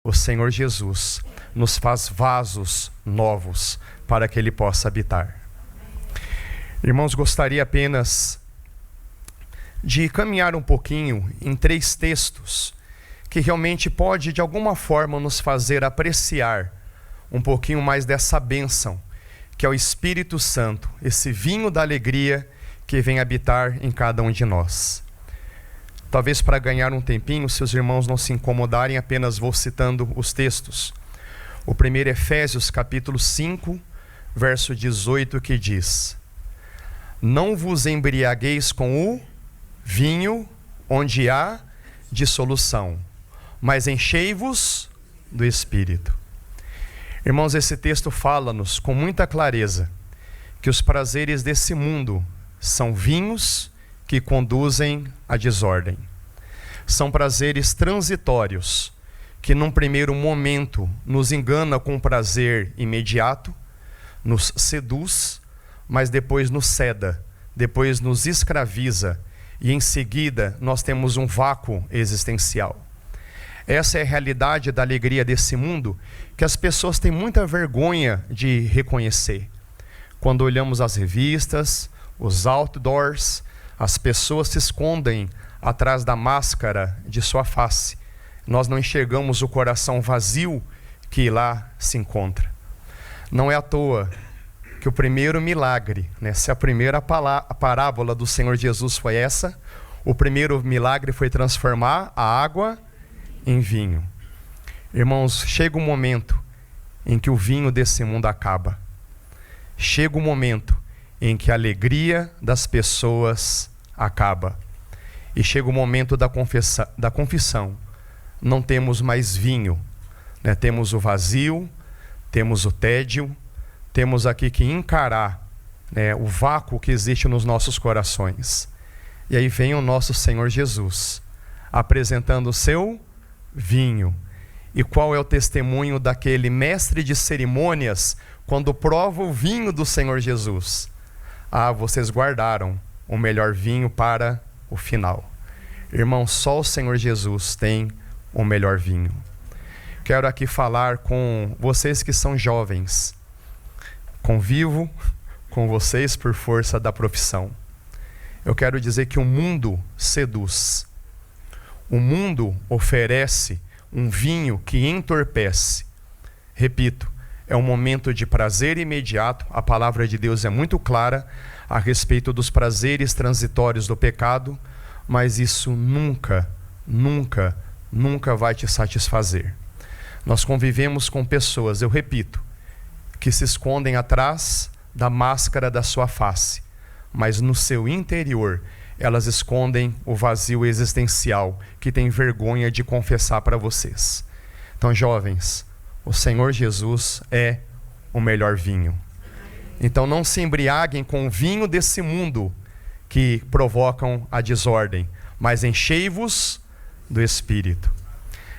o Senhor Jesus nos faz vasos novos para que Ele possa habitar. Irmãos, gostaria apenas de caminhar um pouquinho em 3 textos que realmente pode de alguma forma nos fazer apreciar um pouquinho mais dessa bênção que é o Espírito Santo, esse vinho da alegria que vem habitar em cada um de nós. Talvez para ganhar um tempinho, se os irmãos não se incomodarem, apenas vou citando os textos. O primeiro é Efésios capítulo 5, verso 18, que diz: não vos embriagueis com o vinho onde há dissolução, mas enchei-vos do Espírito. Irmãos, esse texto fala-nos com muita clareza que os prazeres desse mundo são vinhos que conduzem à desordem. São prazeres transitórios que num primeiro momento nos engana com um prazer imediato, nos seduz, mas depois nos ceda, depois nos escraviza e em seguida nós temos um vácuo existencial. Essa é a realidade da alegria desse mundo que as pessoas têm muita vergonha de reconhecer. Quando olhamos as revistas, os outdoors, as pessoas se escondem atrás da máscara de sua face. Nós não enxergamos o coração vazio que lá se encontra. Não é à toa que o primeiro milagre, se a primeira parábola do Senhor Jesus foi essa, o primeiro milagre foi transformar a água em vinho. Irmãos, chega um momento em que o vinho desse mundo acaba. Chega um momento em que a alegria das pessoas acaba. E chega o momento da confissão. Não temos mais vinho, temos o vazio, temos o tédio, temos aqui que encarar o vácuo que existe nos nossos corações. E aí vem o nosso Senhor Jesus, apresentando o seu vinho. E qual é o testemunho daquele mestre de cerimônias quando prova o vinho do Senhor Jesus? Vocês guardaram o melhor vinho para o final. Irmão, só o Senhor Jesus tem o melhor vinho. Quero aqui falar com vocês que são jovens. Convivo com vocês por força da profissão. Eu quero dizer que o mundo seduz. O mundo oferece um vinho que entorpece. Repito, é um momento de prazer imediato. A palavra de Deus é muito clara a respeito dos prazeres transitórios do pecado, mas isso nunca vai te satisfazer. Nós convivemos com pessoas, eu repito, que se escondem atrás da máscara da sua face, mas no seu interior elas escondem o vazio existencial que tem vergonha de confessar para vocês. Então, jovens, o Senhor Jesus é o melhor vinho. Então não se embriaguem com o vinho desse mundo que provocam a desordem, mas enchei-vos do Espírito.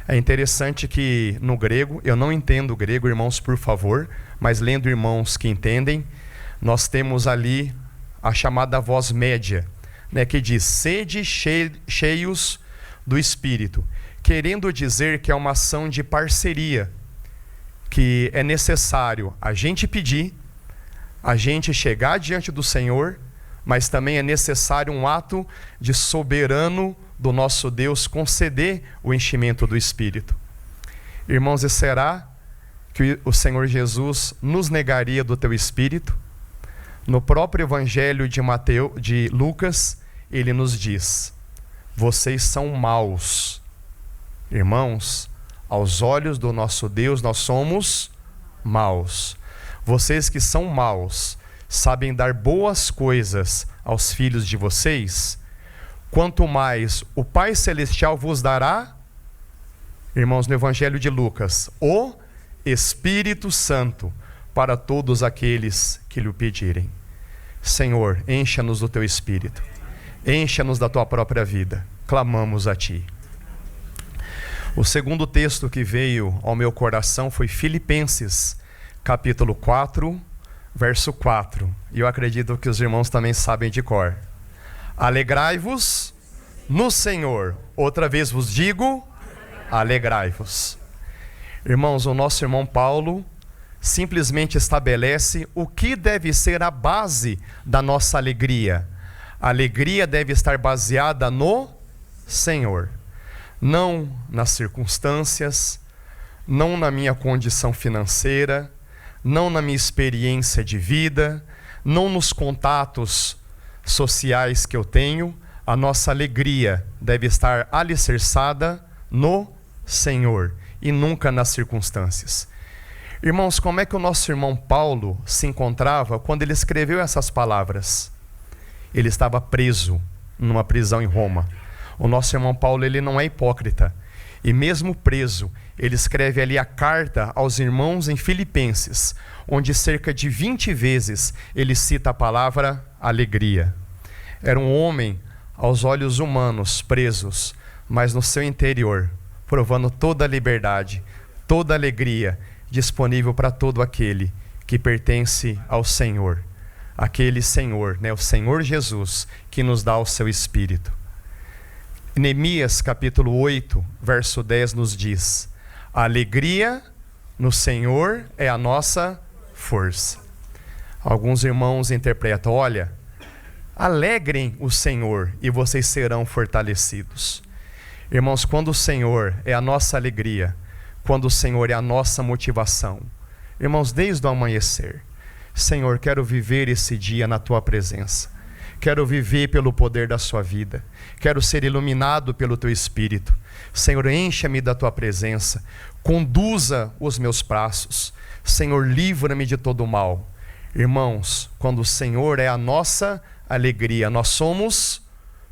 É interessante que no grego, eu não entendo o grego, irmãos, por favor, mas lendo irmãos que entendem, nós temos ali a chamada voz média, que diz: sede cheios do Espírito, querendo dizer que é uma ação de parceria, que é necessário a gente pedir, a gente chegar diante do Senhor, mas também é necessário um ato de soberano do nosso Deus conceder o enchimento do Espírito. Irmãos, e será que o Senhor Jesus nos negaria do teu Espírito? No próprio Evangelho de Lucas, ele nos diz: vocês são maus. Irmãos, aos olhos do nosso Deus nós somos maus. Vocês que são maus, sabem dar boas coisas aos filhos de vocês? Quanto mais o Pai Celestial vos dará, irmãos, no Evangelho de Lucas, o Espírito Santo para todos aqueles que lhe pedirem. Senhor, encha-nos do teu Espírito, encha-nos da tua própria vida, clamamos a ti. O segundo texto que veio ao meu coração foi Filipenses, capítulo 4, verso 4. E eu acredito que os irmãos também sabem de cor. Alegrai-vos no Senhor. Outra vez vos digo, alegrai-vos. Irmãos, o nosso irmão Paulo simplesmente estabelece o que deve ser a base da nossa alegria. A alegria deve estar baseada no Senhor, não nas circunstâncias, não na minha condição financeira, não na minha experiência de vida, não nos contatos sociais que eu tenho. A nossa alegria deve estar alicerçada no Senhor e nunca nas circunstâncias. Irmãos, como é que o nosso irmão Paulo se encontrava quando ele escreveu essas palavras? Ele estava preso numa prisão em Roma. O nosso irmão Paulo, ele não é hipócrita. E mesmo preso, ele escreve ali a carta aos irmãos em Filipenses, onde cerca de 20 vezes ele cita a palavra alegria. Era um homem, aos olhos humanos, presos, mas no seu interior, provando toda a liberdade, toda a alegria, disponível para todo aquele que pertence ao Senhor. Aquele Senhor, o Senhor Jesus, que nos dá o seu Espírito. Neemias capítulo 8, verso 10 nos diz: a alegria no Senhor é a nossa força. Alguns irmãos interpretam: olha, alegrem o Senhor e vocês serão fortalecidos. Irmãos, quando o Senhor é a nossa alegria, quando o Senhor é a nossa motivação, irmãos, desde o amanhecer, Senhor, quero viver esse dia na Tua presença, quero viver pelo poder da Sua vida, quero ser iluminado pelo Teu Espírito. Senhor, encha-me da Tua presença, conduza os meus passos, Senhor, livra-me de todo o mal. Irmãos, quando o Senhor é a nossa alegria, nós somos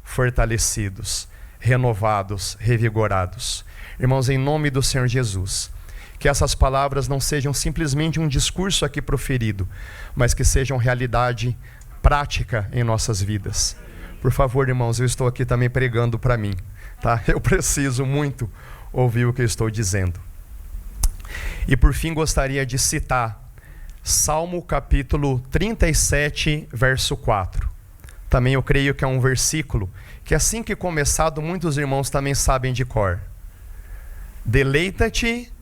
fortalecidos, renovados, revigorados. Irmãos, em nome do Senhor Jesus, que essas palavras não sejam simplesmente um discurso aqui proferido, mas que sejam realidade prática em nossas vidas. Por favor, irmãos, eu estou aqui também pregando para mim, tá? Eu preciso muito ouvir o que eu estou dizendo. E por fim, gostaria de citar Salmo capítulo 37, verso 4. Também eu creio que é um versículo que assim que começado, muitos irmãos também sabem de cor. Deleita-te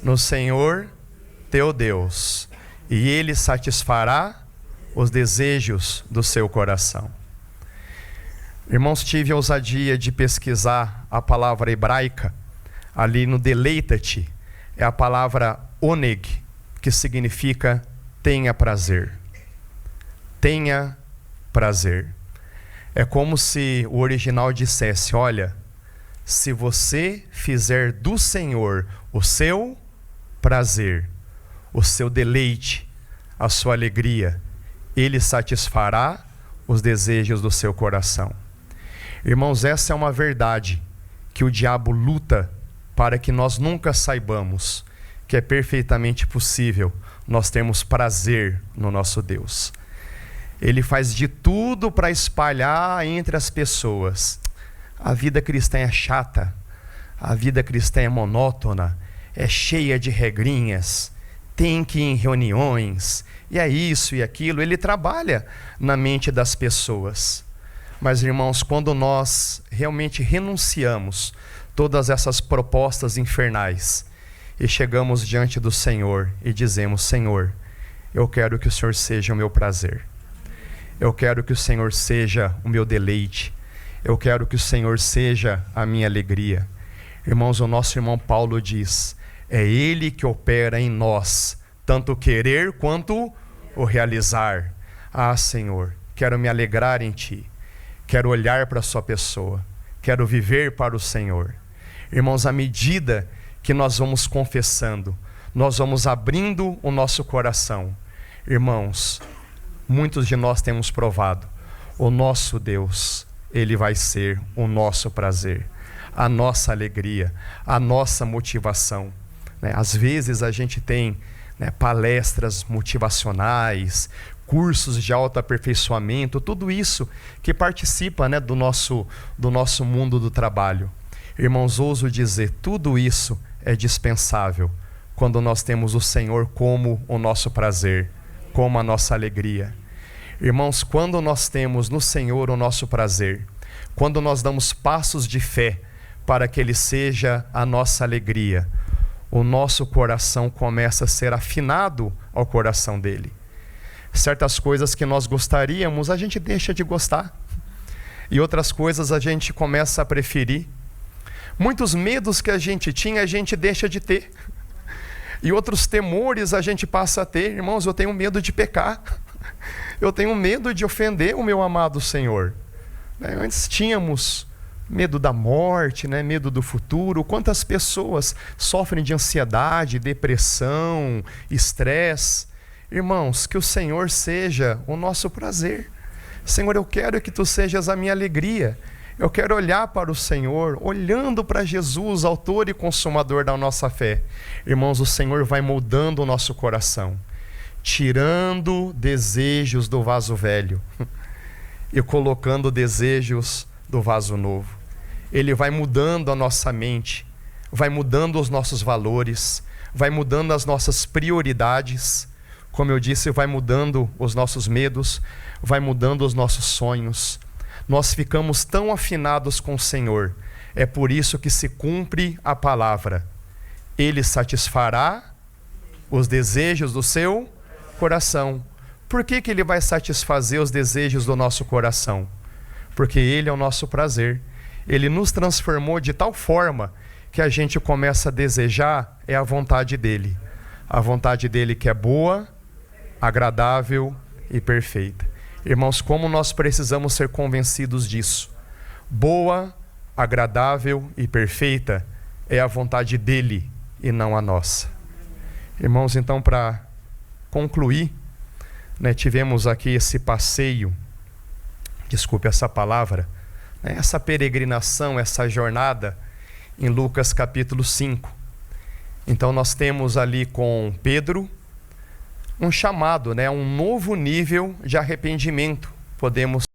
no Senhor teu Deus, e Ele satisfará os desejos do seu coração. Irmãos, tive a ousadia de pesquisar a palavra hebraica. Ali no deleita-te é a palavra oneg, que significa tenha prazer. Tenha prazer. É como se o original dissesse: olha, se você fizer do Senhor o seu prazer, o seu deleite, a sua alegria, Ele satisfará os desejos do seu coração. Irmãos, essa é uma verdade que o diabo luta para que nós nunca saibamos, que é perfeitamente possível nós termos prazer no nosso Deus. Ele faz de tudo para espalhar entre as pessoas: a vida cristã é chata, a vida cristã é monótona, é cheia de regrinhas, tem que ir em reuniões, e é isso e aquilo. Ele trabalha na mente das pessoas. Mas, irmãos, quando nós realmente renunciamos todas essas propostas infernais e chegamos diante do Senhor e dizemos: Senhor, eu quero que o Senhor seja o meu prazer, eu quero que o Senhor seja o meu deleite, eu quero que o Senhor seja a minha alegria. Irmãos, o nosso irmão Paulo diz: é Ele que opera em nós, tanto o querer quanto o realizar. Ah, Senhor, quero me alegrar em Ti, quero olhar para a Sua pessoa, quero viver para o Senhor. Irmãos, à medida que nós vamos confessando, nós vamos abrindo o nosso coração. Irmãos, muitos de nós temos provado: o nosso Deus, Ele vai ser o nosso prazer, a nossa alegria, a nossa motivação. Às vezes a gente tem palestras motivacionais, cursos de autoaperfeiçoamento, tudo isso que participa do nosso mundo do trabalho. Irmãos, ouso dizer, tudo isso é dispensável quando nós temos o Senhor como o nosso prazer, como a nossa alegria. Irmãos, quando nós temos no Senhor o nosso prazer, quando nós damos passos de fé para que Ele seja a nossa alegria, o nosso coração começa a ser afinado ao coração dele. Certas coisas que nós gostaríamos, a gente deixa de gostar. E outras coisas a gente começa a preferir. Muitos medos que a gente tinha, a gente deixa de ter. E outros temores a gente passa a ter. Irmãos, eu tenho medo de pecar. Eu tenho medo de ofender o meu amado Senhor. Antes tínhamos medo da morte, medo do futuro. Quantas pessoas sofrem de ansiedade, depressão, estresse. Irmãos, que o Senhor seja o nosso prazer. Senhor, eu quero que Tu sejas a minha alegria. Eu quero olhar para o Senhor, olhando para Jesus, autor e consumador da nossa fé. Irmãos, o Senhor vai moldando o nosso coração, tirando desejos do vaso velho e colocando desejos do vaso novo. Ele vai mudando a nossa mente, vai mudando os nossos valores, vai mudando as nossas prioridades. Como eu disse, vai mudando os nossos medos, vai mudando os nossos sonhos. Nós ficamos tão afinados com o Senhor. É por isso que se cumpre a palavra. Ele satisfará os desejos do seu coração. Por que Ele vai satisfazer os desejos do nosso coração? Porque Ele é o nosso prazer. Ele nos transformou de tal forma que a gente começa a desejar a vontade dEle. A vontade dEle que é boa, agradável e perfeita. Irmãos, como nós precisamos ser convencidos disso. Boa, agradável e perfeita é a vontade dEle e não a nossa. Irmãos, então, para concluir, tivemos aqui esse passeio, desculpe essa palavra, essa peregrinação, essa jornada em Lucas capítulo 5. Então nós temos ali com Pedro um chamado, um novo nível de arrependimento, podemos